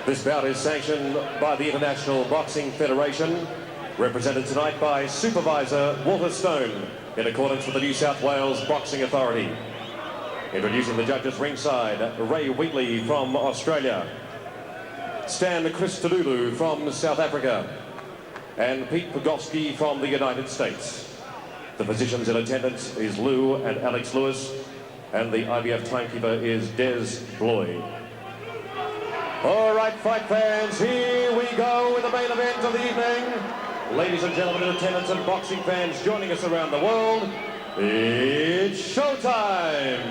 This bout is sanctioned by the International Boxing Federation, represented tonight by Supervisor Walter Stone, in accordance with the New South Wales Boxing Authority. Introducing the judges ringside, Ray Wheatley from Australia, Stan Christodoulou from South Africa, and Pete Pogowski from the United States. The physicians in attendance is Lou and Alex Lewis, and the IBF timekeeper is Des Bloyd. All right, fight fans, here we go with the main event of the evening. Ladies and gentlemen in attendance and boxing fans joining us around the world, it's showtime!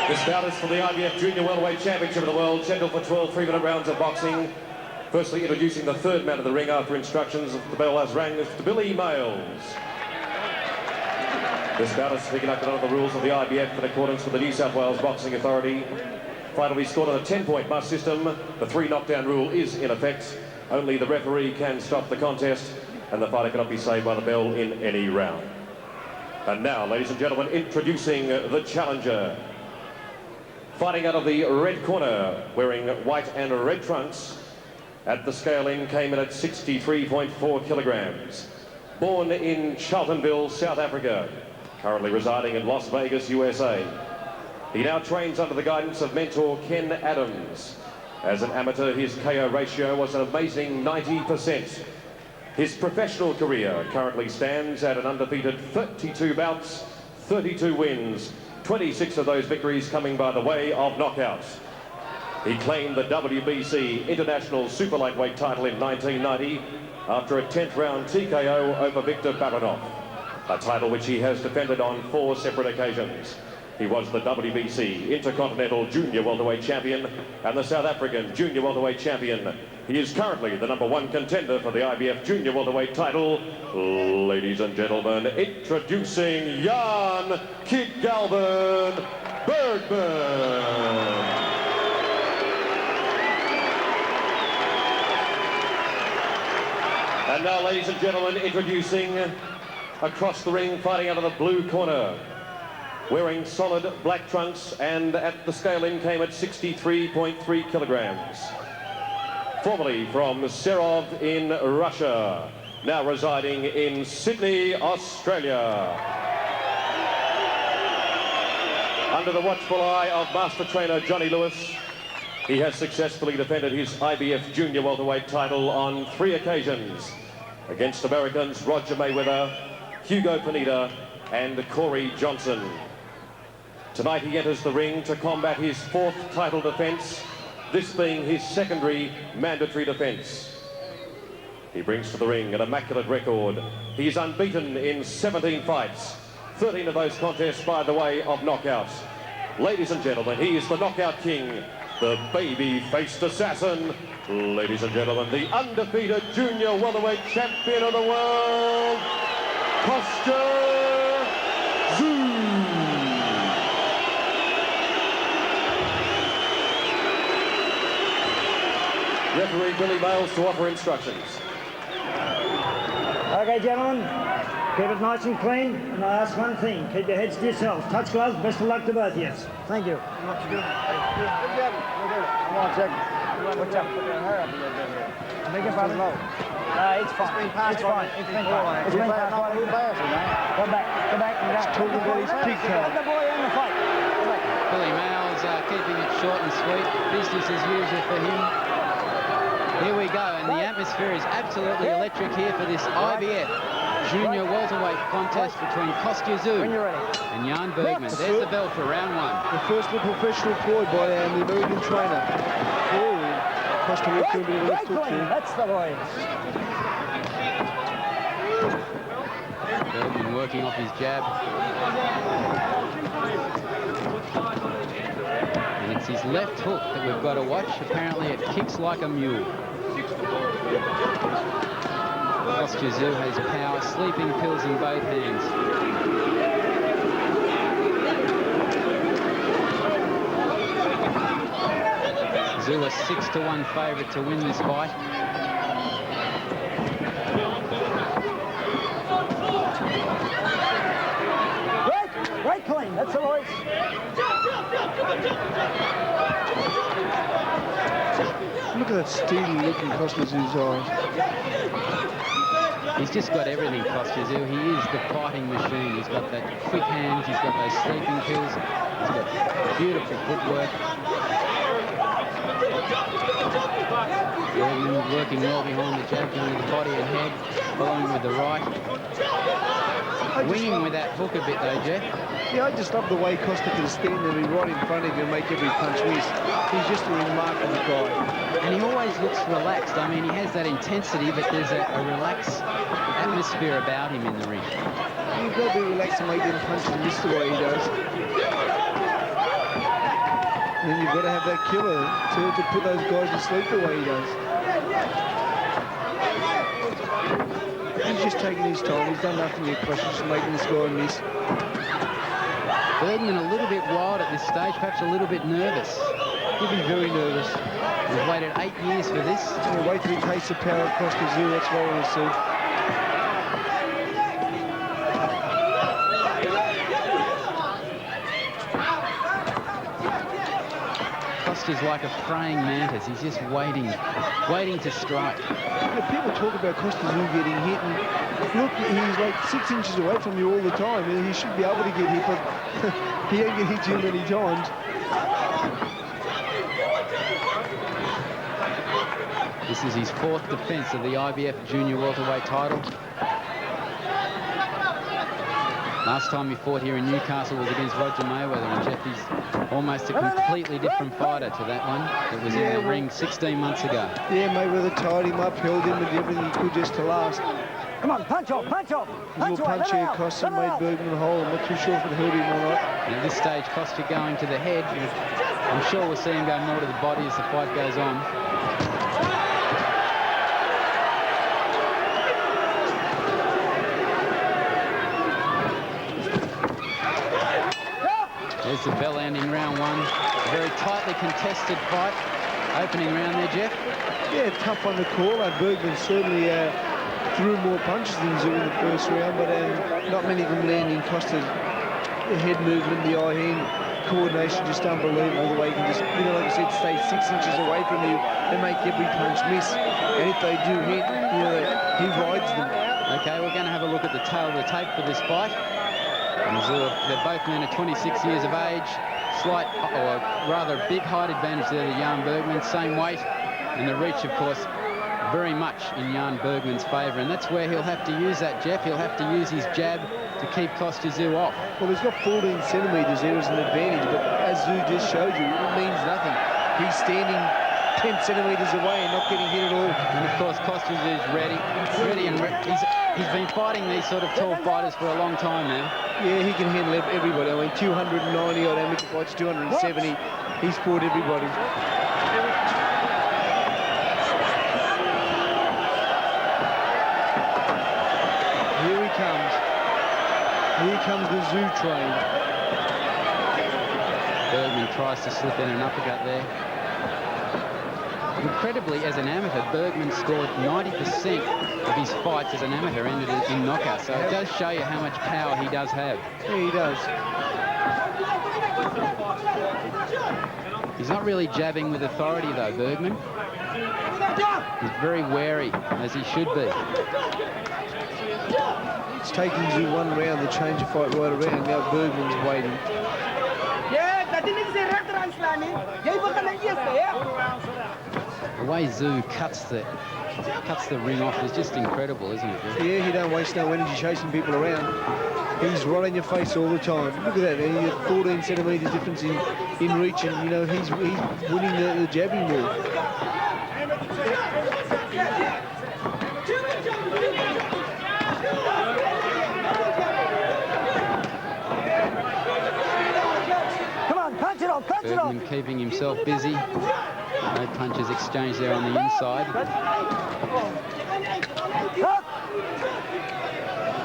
This bout is for the IBF Junior Welterweight Championship of the World, scheduled for 12 3-minute rounds of boxing. Firstly, introducing the third man of the ring after instructions, the bell has rang, to Billy Miles. This bout is to be conducted under the rules of the IBF in accordance with the New South Wales Boxing Authority. Fight will be scored on a 10-point must system. The 3 knockdown rule is in effect. Only the referee can stop the contest, and the fighter cannot be saved by the bell in any round. And now, ladies and gentlemen, introducing the challenger. Fighting out of the red corner, wearing white and red trunks, at the scale-in came in at 63.4 kilograms. Born in Charltonville, South Africa, currently residing in Las Vegas, USA. He now trains under the guidance of mentor Ken Adams. As an amateur, his KO ratio was an amazing 90%. His professional career currently stands at an undefeated 32 bouts, 32 wins, 26 of those victories coming by the way of knockout. He claimed the WBC International Super Lightweight title in 1990 after a 10th round TKO over Victor Baranov, a title which he has defended on 4 separate occasions. He was the WBC Intercontinental Junior Welterweight Champion and the South African Junior Welterweight Champion. He is currently the #1 contender for the IBF Junior Welterweight title. Ladies and gentlemen, introducing Jan Kid Galvin Bergman. And now, ladies and gentlemen, introducing across the ring, fighting out of the blue corner, wearing solid black trunks, and at the scale-in came at 63.3 kilograms. Formerly from Serov in Russia, now residing in Sydney, Australia. Under the watchful eye of master trainer Johnny Lewis, he has successfully defended his IBF Junior Welterweight title on 3 occasions against Americans Roger Mayweather, Hugo Pineda, and Corey Johnson. Tonight he enters the ring to combat his 4th title defense, this being his secondary mandatory defense. He brings to the ring an immaculate record. He is unbeaten in 17 fights, 13 of those contests by the way of knockout. Ladies and gentlemen, he is the knockout king, the baby-faced assassin. Ladies and gentlemen, the undefeated junior welterweight champion of the world, Kostya. Referee Billy Miles to offer instructions. Okay, gentlemen, keep it nice and clean, and I ask one thing, keep your heads to yourselves. Touch gloves, best of luck to both of you. Thank you. What you doing? Come on, check. What's up? Put your hair up a little bit here. I think it's low. It's fine. It's fine. It's been fine. It's been fine. Go back. Go back and go. Talking about his pig tail. The boy in the fight. Billy Miles keeping it short and sweet. Business as usual for him. Here we go, and the atmosphere is absolutely electric here for this IBF Junior Welterweight contest between Kostya and Jan Bergman. There's the bell for round 1. The first professional employed by the American trainer. Kostya will do a bit of a left hook here. That's the boy. Bergman working off his jab. And it's his left hook that we've got to watch. Apparently it kicks like a mule. Kostya has power, sleeping pills in both hands. Tszyu a 6-1 favourite to win this fight. Right clean, that's the voice. that steely look in Kostya's eyes. He's just got everything, Kostya. He is the fighting machine. He's got that quick hands. He's got those sleeping pills. He's got beautiful footwork. Bergman working well behind the jab, going to the body and head, following with the right. Winging with that hook a bit though, Jeff. Yeah, I just love the way Kostya can stand there, be right in front of you and make every punch miss. He's just a remarkable guy. And he always looks relaxed. I mean, he has that intensity, but there's a relaxed atmosphere about him in the ring. You've got to be relaxed and make them punches miss the way he does. And then you've got to have that killer to put those guys to sleep the way he does. He's just taking his time. He's done nothing yet, Kostya, just making this guy miss. Bergman a little bit wild at this stage, perhaps a little bit nervous. He'll be very nervous. We've waited 8 years for this. Yeah, wait till he tastes the power across the Tszyu. That's what I want to see. Kostya's like a praying mantis. He's just waiting to strike. Yeah, people talk about Kostya getting hit, and look, he's like 6 inches away from you all the time, and he should be able to get hit, but he ain't get hit too many times. This is his 4th defense of the IBF junior welterweight title. Last time he fought here in Newcastle was against Roger Mayweather, and Jeff, he's almost a completely different fighter to that one that was in the ring 16 months ago. Yeah, Mayweather tied him up, held him with everything he could just to last. Come on, punch off, punch off. His little punch here, Kostya made Bergman whole. I'm not too sure if it hurt him or not. And at this stage, Kostya going to the head. I'm sure we'll see him go more to the body as the fight goes on. There's the bell ending round 1. A very tightly contested fight. Opening round there, Jeff. Yeah, tough one to call. Bergman certainly threw more punches than Tszyu in the first round, but not many of them landing. Kostya's head movement, the eye hand coordination, just unbelievable. The way he can just, you know, like I said, stay 6 inches away from you and make every punch miss. And if they do hit, you know, he rides them. Okay, we're going to have a look at the tail of the tape for this fight. And they're both men at 26 years of age. Slight, or rather a big height advantage there to Jan Bergman. Same weight, and the reach, of course, very much in Jan Bergman's favour. And that's where he'll have to use that, Jeff. He'll have to use his jab to keep Kostya Tszyu off. Well, he's got 14 centimetres there as an advantage, but as Tszyu just showed you, it means nothing. He's standing 10 centimetres away and not getting hit at all. And of course, Kostya Tszyu is ready. He's been fighting these sort of tall fighters for a long time now. Yeah, he can handle everybody. I mean, 290 odd amateur fights, 270. He's fought everybody. Here he comes. Here comes the Tszyu train. Bergman tries to slip in an uppercut there. Incredibly, as an amateur, Bergman scored 90% of his fights as an amateur ended in knockouts. So it does show you how much power he does have. Yeah, he does. He's not really jabbing with authority, though, Bergman. He's very wary, as he should be. It's taking Tszyu one round to change the fight right around. Now Bergman's waiting. The way Tszyu cuts the ring off is just incredible, isn't it? Yeah, he don't waste no energy chasing people around. He's right in your face all the time. Look at that, man. He got 14 centimetres difference in reach, and you know he's winning the jabbing war. Come on, punch it off, punch it off. Bergman keeping himself busy. No punches exchanged there on the inside.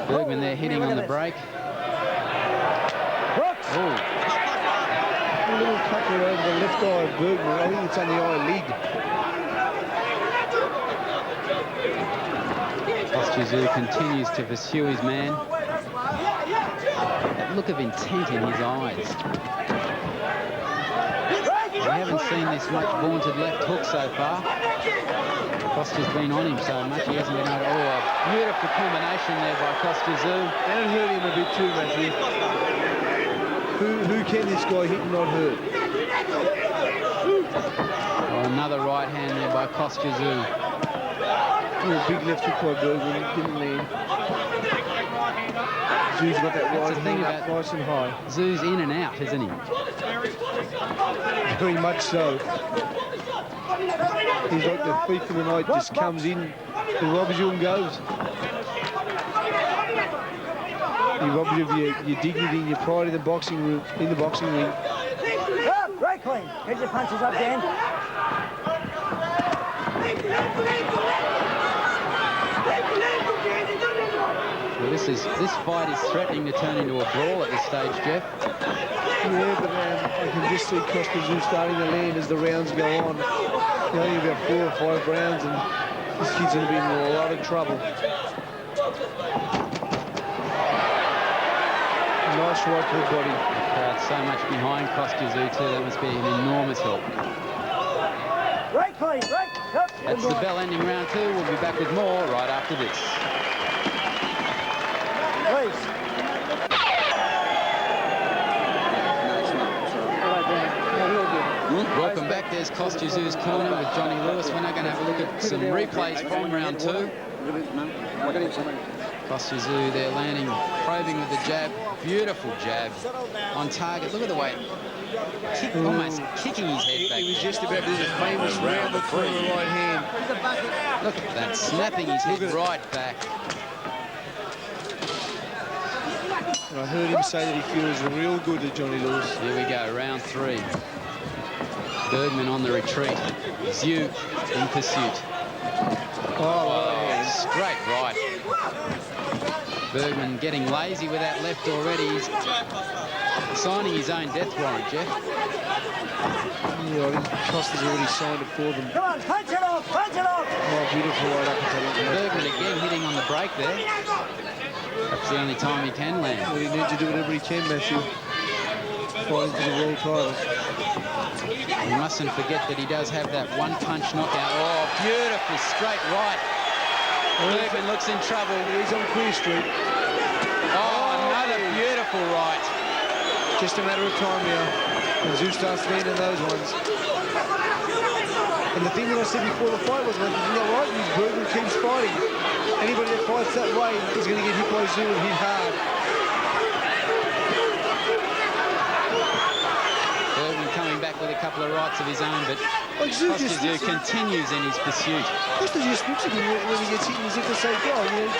Bergman there hitting on the break. Hooks. A little cut there over the left eye of Bergman. I think it's on the eyelid. Tszyu continues to pursue his man. That look of intent in his eyes. We haven't seen this much vaunted left hook so far. Kostya's been on him so much, he hasn't been able to... Oh, a beautiful combination there by Kostya Tszyu. And it hurt him a bit too, Matthew. Who can this guy hit and not hurt? Oh, another right hand there by Kostya Tszyu. Oh, a big left hook by Bergman, didn't land. Tszyu's got that right hand up nice and high. Tszyu's in and out, isn't he? Very much so. He's like the thief of the night, just comes in and robs you and goes. He robs you of your dignity and your pride in the boxing room, in the boxing ring. Right clean. Get your punches up, Dan. Well, this fight is threatening to turn into a brawl at this stage, Jeff. Yeah, but I can just see Kostya Tszyu starting to land as the rounds go on. Only about 4 or 5 rounds, and this kid's going to be in a lot of trouble. Nice right to the body. So much behind Kostya Tszyu too. That must be an enormous help. Right clean. Right. Yep. That's the bell ending round 2. We'll be back with more right after this. Please. Welcome back. There's Kostya Tszyu's corner with Johnny Lewis. We're now going to have a look at some replays from round 2. Kostya Tszyu there landing, probing with the jab. Beautiful jab on target. Look at the way, almost kicking his head back. He was just about to do the famous round with the right hand. Look at that, snapping his head right back. And I heard him say that he feels real good to Johnny Lewis. Here we go, round 3. Bergman on the retreat. Tszyu in pursuit. Oh, straight right. Bergman getting lazy with that left already. He's signing his own death warrant, Jeff. Yeah, I think Kostya's already signed it for them. Come on, punch it off, punch it off. Oh, beautiful right uppercut. Bergman again hitting on the break there. That's the only time he can land. Well, he needs to do whatever he can, Matthew. Fighting for the world title. We mustn't forget that he does have that one-punch knockout. Oh, beautiful straight right. Bergman looks in trouble. He's on clear street. Oh, another beautiful right. Just a matter of time now. And Tszyu starts landing those ones. And the thing that I said before the fight was, you know what? Bergman keeps fighting. Anybody that fights that way is going to get hit by Tszyu and hit hard. Bergman coming back with a couple of rights of his own, but Kostya Tszyu continues in his pursuit. Kostya just looks at him when he gets hit as if to say, God, you know,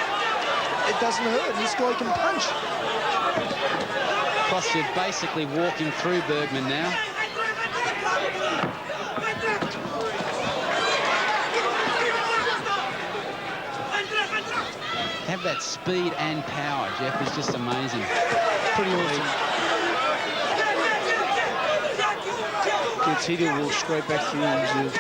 it doesn't hurt. This guy can punch. Kostya basically walking through Bergman now. Have that speed and power, Jeff, is just amazing. Pretty awesome. Gets hit, he'll walk straight back through him.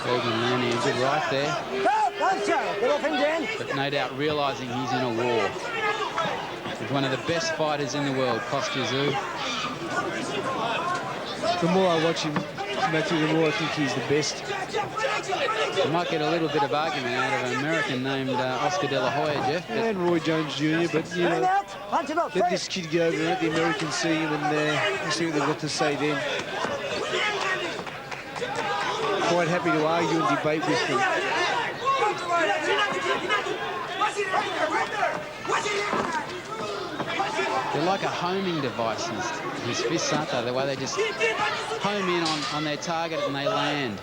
Bergman landing a good right there. Get off him, Dan. But no doubt realising he's in a war with one of the best fighters in the world, Kostya Tszyu. The more I watch him, Matthew, the more I think he's the best. You might get a little bit of argument out of an American named Oscar De La Hoya, Jeff. And Roy Jones Jr., but, you know, let this kid go over and let the Americans see him and we'll see what they've got to say then. Quite happy to argue and debate with them. They're like a homing device, his fists, aren't they? The way they just home in on their target and they land.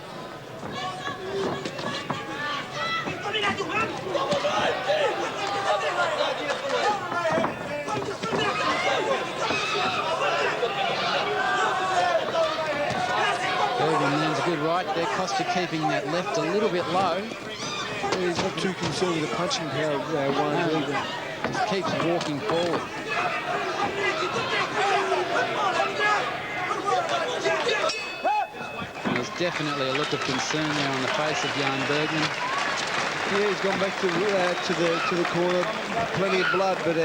Bergman lands a good right there. Kostya keeping that left a little bit low. Well, he's not too concerned with the punching power of one either. Just keeps walking forward. There's definitely a look of concern there on the face of Jan Bergman. Yeah, he's gone back to the corner. Plenty of blood, but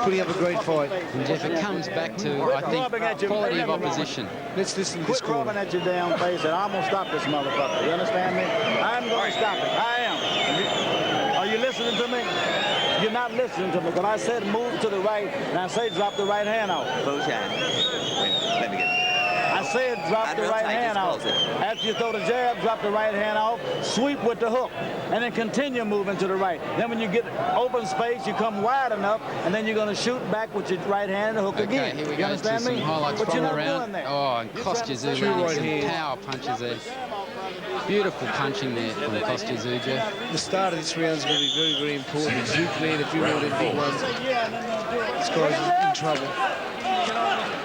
putting up a great fight. And Jeff, it comes back to, I think, quality of opposition. Let's listen to this Quit rubbing at your damn face, and I'm gonna stop this motherfucker. You understand me? I'm gonna stop it. I am. Are you listening to me? You're not listening to me. When I said move to the right, and I say drop the right hand out. Close your hand. Wait, let me get it. I said drop the right hand out. After you throw the jab, drop the right hand off, sweep with the hook, and then continue moving to the right. Then when you get open space, you come wide enough, and then you're going to shoot back with your right hand and the hook again. Okay, here we go to some highlights from the round. Oh, and Kostya Tszyu landing some power punches there. Beautiful punching there from Kostya Tszyu, Jeff. The start of this round is going to be very, very important. Tszyu can land a few more than big ones. This guy's in trouble.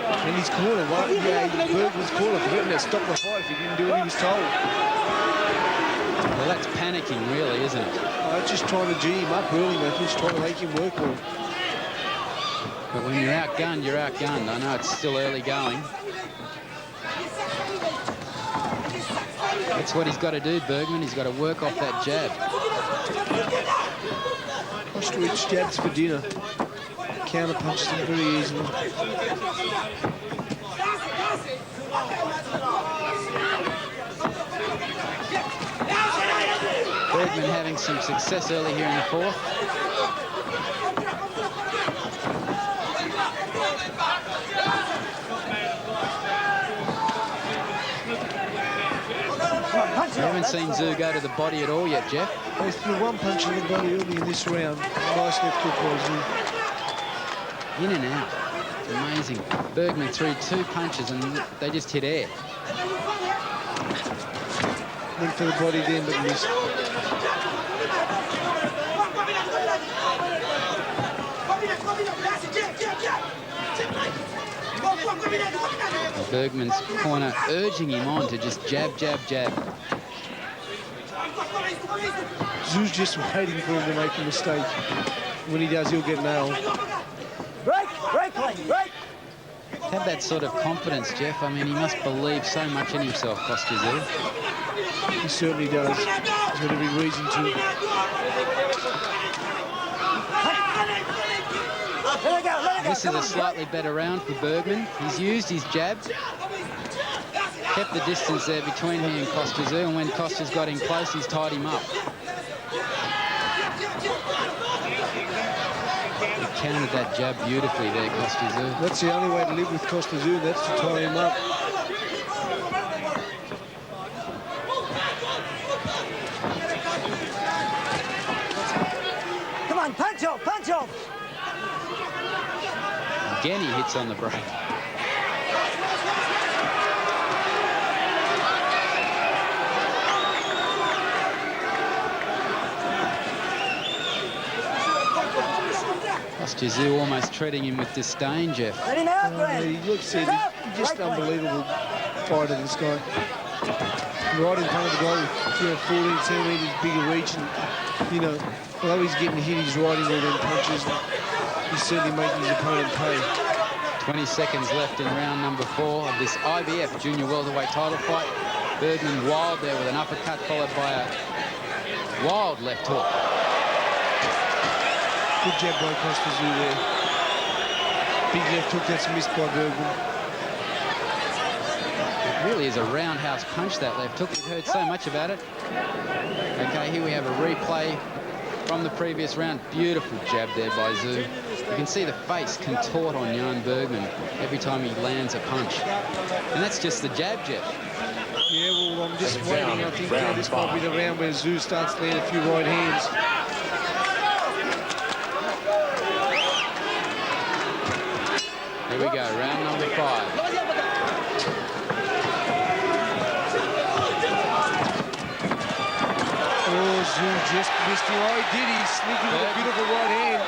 In his corner, Bergman's corner, for to stop the fight if he didn't do what he was told. Well, that's panicking, really, isn't it? Just trying to G him up early, mate. Just trying to make him work more. But when you're outgunned, you're outgunned. I know it's still early going. That's what he's got to do, Bergman. He's got to work off that jab. Ostrich jabs for dinner. Counter punches him very easily. Bergman having some success early here in the fourth. I haven't seen Tszyu go to the body at all yet, Jeff. He threw one punch in the body early in this round. Nice left hook by Tszyu. In and out. It's amazing. Bergman threw 2 punches and they just hit air. Went for the body then, but missed. Bergman's corner urging him on to just jab, jab, jab. Tszyu's just waiting for him to make a mistake. When he does, he'll get nailed. Break! Have that sort of confidence, Jeff. I mean, he must believe so much in himself, Kostya Tszyu. He certainly does. He's got every reason to. This is a slightly better round for Bergman. He's used his jab, kept the distance there between him and Kostya Tszyu, and when Kostya's got in close, he's tied him up. He countered that jab beautifully there, Kostya Tszyu. That's the only way to live with Kostya Tszyu, that's to tie him up. Come on, punch off! Again, he hits on the break. Kostya Tszyu almost treating him with disdain, Jeff. Let him out, Glenn. He looks he's just unbelievable fighter, this guy. Right in front of the goal with 14 centimetres bigger reach, and you know, although he's getting hit, he's riding all them punches. He's certainly making his opponent pay. 20 seconds left in round number 4 of this IBF junior welterweight title fight. Bergman wild there with an uppercut followed by a wild left hook. Good jab by Kostya Tszyu there. Big left hook that's missed by Bergman. It really is a roundhouse punch, that left hook. We've heard so much about it. Okay, here we have a replay from the previous round. Beautiful jab there by Tszyu. You can see the face contort on Jan Bergman every time he lands a punch. And that's just the jab, Jeff. Yeah, well, I'm just waiting. I think this might be the round where Tszyu starts to land a few right hands. Here we go, round number 5. Oh, Tszyu just missed him. Oh, he did. He's sneaking with a beautiful right hand.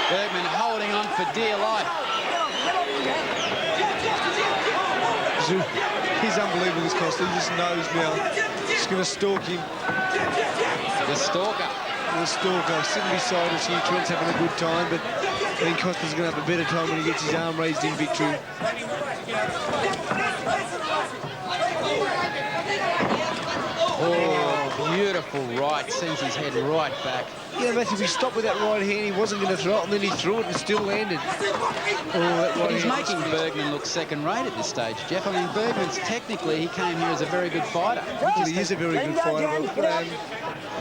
Bergman holding on for dear life. Tszyu, he's unbelievable, this Kostya. He just knows now. He's going to stalk him. The stalker. The stalker sitting beside us here. Trent's having a good time, but I think Kostya's going to have a better time when he gets his arm raised in victory. Oh, beautiful right. Sends his head right back. Yeah, Matthew, if he stopped with that right hand, he wasn't going to throw it, and then he threw it and still landed. Oh, that But right he's hand. making Bergman look second-rate at this stage, Jeff. I mean, Bergman's technically, he came here as a very good fighter. Well, he is a very good fighter, but I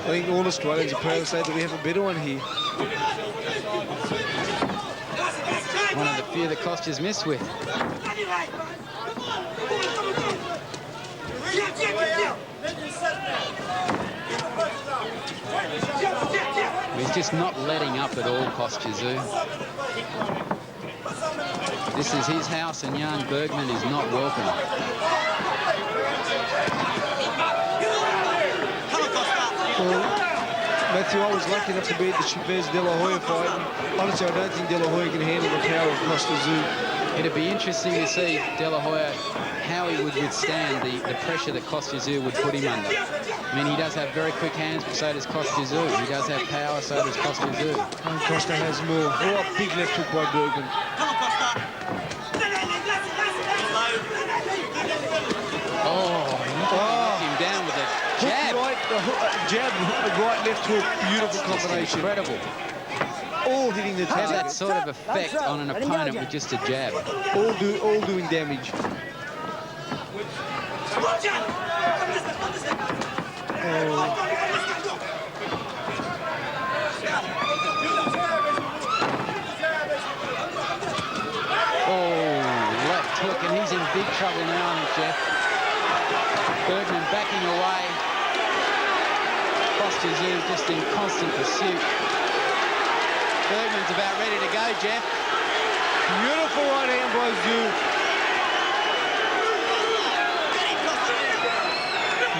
think all Australians are proud to say that we have a better one here. One of the few that Kostya's missed with. He's just not letting up at all, Tszyu. This is his house, and Jan Bergman is not welcome. Well, Matthew, I was lucky enough to be at the Chavez De La Hoya fight. And honestly, I don't think De La Hoya can handle the power of Tszyu. It'd be interesting to see De La Hoya how he would withstand the pressure that Tszyu would put him under. I mean, he does have very quick hands, but so does Tszyu. He does have power, so does Tszyu. And Costa has more. Oh, a big left hook by Bergman. Oh, he knocked him down with a jab. Jab, right, left hook. Beautiful combination. Incredible. All hitting the Have target. that sort of effect on an opponent with just a jab. All doing damage. Left hook, and he's in big trouble now, Jeff. Bergman backing away. Tszyu just in constant pursuit. Bergman's about ready to go, Jeff. Beautiful right hand by Tszyu.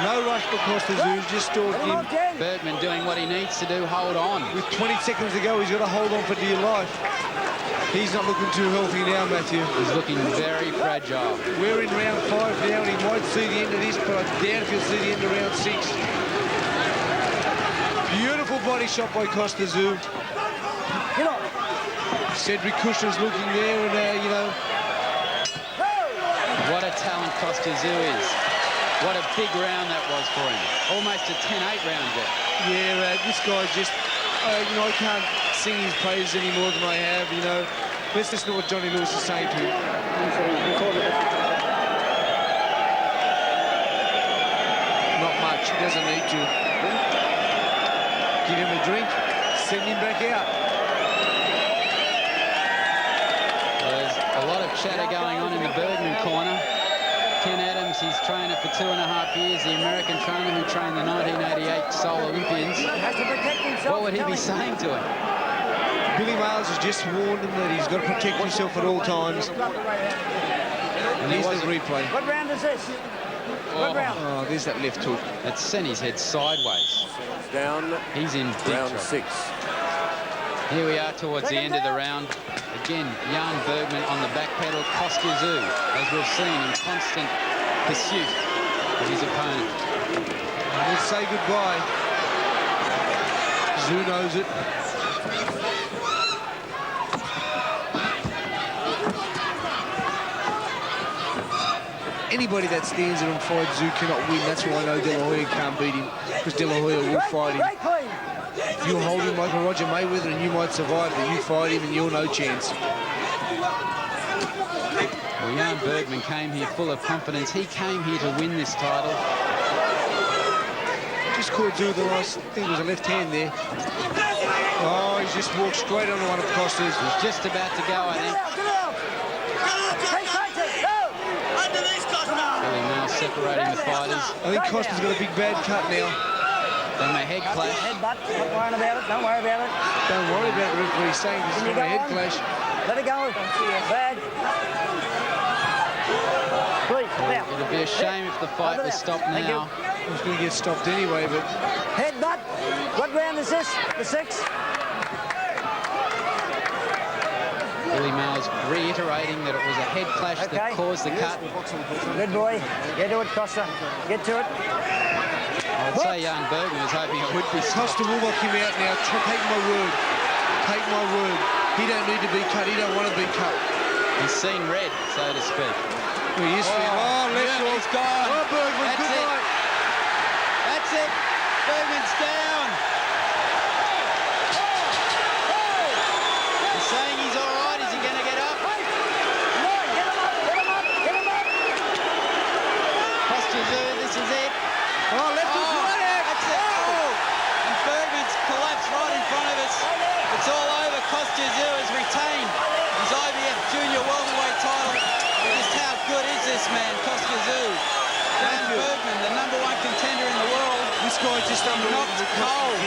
No rush for Tszyu, just stalked him. Bergman doing what he needs to do, hold on. With 20 seconds to go, he's got to hold on for dear life. He's not looking too healthy now, Matthew. He's looking very fragile. We're in round 5 now, and he might see the end of this, but I doubt if he'll see the end of round 6. Beautiful body shot by Tszyu. Cedric Kushner's looking there, and, you know... What a talent Tszyu is. What a big round that was for him. Almost a 10-8 round, Jeff. Yeah, this guy just... you know, I can't sing his praises any more than I have, you know. Let's listen to what Johnny Lewis is saying to him. Not much, he doesn't need to. Give him a drink, send him back out. There's a lot of chatter going on in the Bergman corner. Ken Adams, his trainer for 2.5 years, the American trainer who trained the 1988 Seoul Olympians. What would he be saying to him? Billy Miles has just warned him that he's got to protect himself at all times. And here's the replay. What round is this? What round? Oh, there's that left hook. It sent his head sideways. Down. He's in big Round trouble. 6. Here we are towards the end of the round. Again, Jan Bergman on the back pedal. Tszyu, as we've seen, in constant pursuit of his opponent. And we'll say goodbye. Tszyu knows it. Anybody that stands there and fights Tszyu cannot win. That's why I know De La Hoya can't beat him, because De La Hoya will fight him. You hold him like a Roger Mayweather and you might survive, but you fight him and you're no chance. Well, Jan Bergman came here full of confidence. He came here to win this title. Just caught Tszyu the last, I think it was a left hand there. Oh, he's just walked straight onto one of Costa's. He's just about to go, I think. Billy Miles separating the fighters. I think Costa's got a big bad cut now. Then the head clash. Headbutt. Don't worry about it. Don't worry about it. Don't worry about the referee saying this is not a head clash. Let it go. Bad. Please, now. It'd be a shame if the fight was stopped now. It was going to get stopped anyway, but... Headbutt. What round is this? The 6th? Billy Miles reiterating that it was a head clash that caused the cut. Good boy. Get to it, Costa. Get to it. I'd say Jan Bergman was hoping it would be stopped. Costa will knock him out now. Take my word. Take my word. He don't need to be cut. He don't want to be cut. He's seen red, so to speak. He used to be. Oh, left He's gone. Oh, Bergman, That's good it. night. That's it. Bergman's down. He's saying he's all right. Is he going to get up? Kostya, this is it. Oh, left hook, right hand. That's it. Oh. And Bergman's collapsed right in front of us. It's all over. Kostya has retained his IBF junior welterweight title. Just how good is this man, Kostya? Bergman, the #1 contender in the world. This guy's just knocked cold.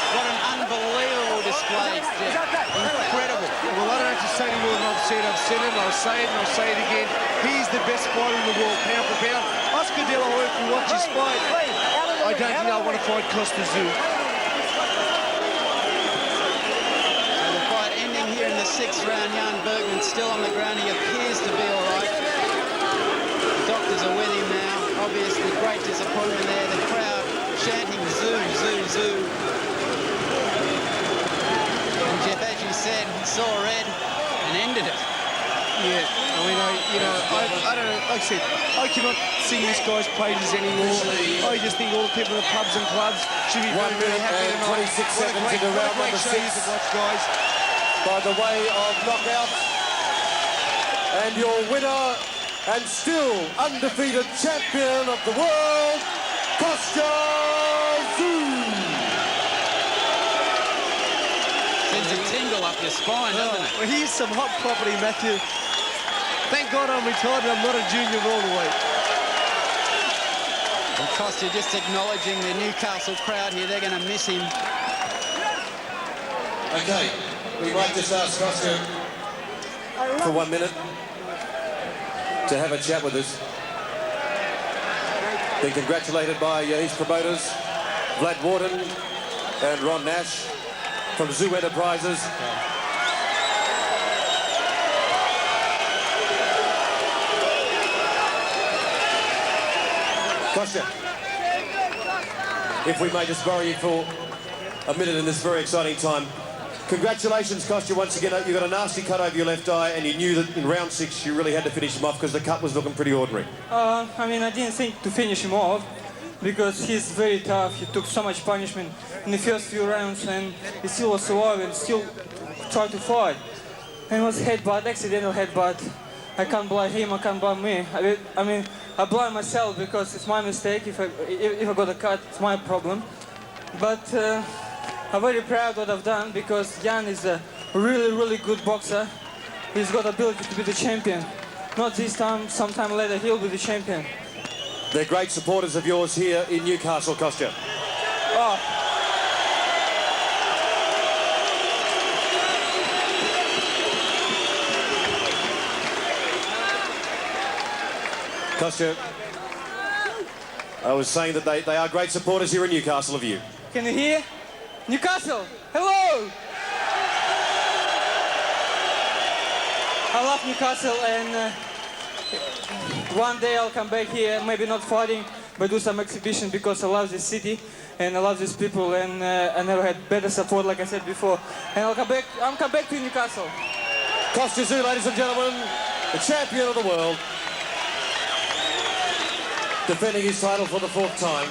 What an unbelievable display. Incredible. Well, I don't have to say any more than I've said. I've said it, I'll say it, and I'll say it again. He's the best fighter in the world, pound for pound. Oscar De La Hoya, if you watch his fight, I don't think I want to fight Kostya. So the fight ending here in the 6th round. Jan Bergman still on the ground. He appears to be all right. The doctors are with him now. Obviously, great disappointment there. The crowd chanting zoo, zoo, zoo. And Jeff, as you said, he saw red and ended it. Yeah, I mean, I don't know, like I said, I cannot sing this guy's praises anymore. I just think all the people in the pubs and clubs should be 1 minute happy and tonight. 26 seconds into round number 6. To watch, guys. By the way of knockout. And your winner and still undefeated champion of the world, Kostya Tszyu. Sends a tingle up your spine, doesn't it? Well, here's some hot property, Matthew. Thank God I'm retired and I'm not a junior welterweight. And Kostya just acknowledging the Newcastle crowd here. They're going to miss him. Okay, we might just ask Kostya for 1 minute to have a chat with us. Been congratulated by his promoters, Vlad Warden and Ron Nash from Tszyu Enterprises. Kostya, if we may just borrow you for a minute in this very exciting time. Congratulations, Kostya, once again. You got a nasty cut over your left eye, and you knew that in round 6 you really had to finish him off because the cut was looking pretty ordinary. I mean, I didn't think to finish him off because he's very tough. He took so much punishment in the first few rounds, and he still was surviving and still tried to fight. And it was headbutt, accidental headbutt. I can't blame him, I can't blame me. I mean, I blame myself because it's my mistake. If I got a cut, it's my problem. But I'm very proud what I've done because Jan is a really, really good boxer. He's got ability to be the champion. Not this time, sometime later he'll be the champion. They're great supporters of yours here in Newcastle, Kostya. Oh. Kostya, I was saying that they are great supporters here in Newcastle of you. Can you hear? Newcastle, hello! I love Newcastle, and one day I'll come back here, maybe not fighting, but do some exhibition because I love this city and I love these people, and I never had better support, like I said before. And I'll come back to Newcastle. Kostya Tszyu, ladies and gentlemen, the champion of the world, defending his title for the 4th time.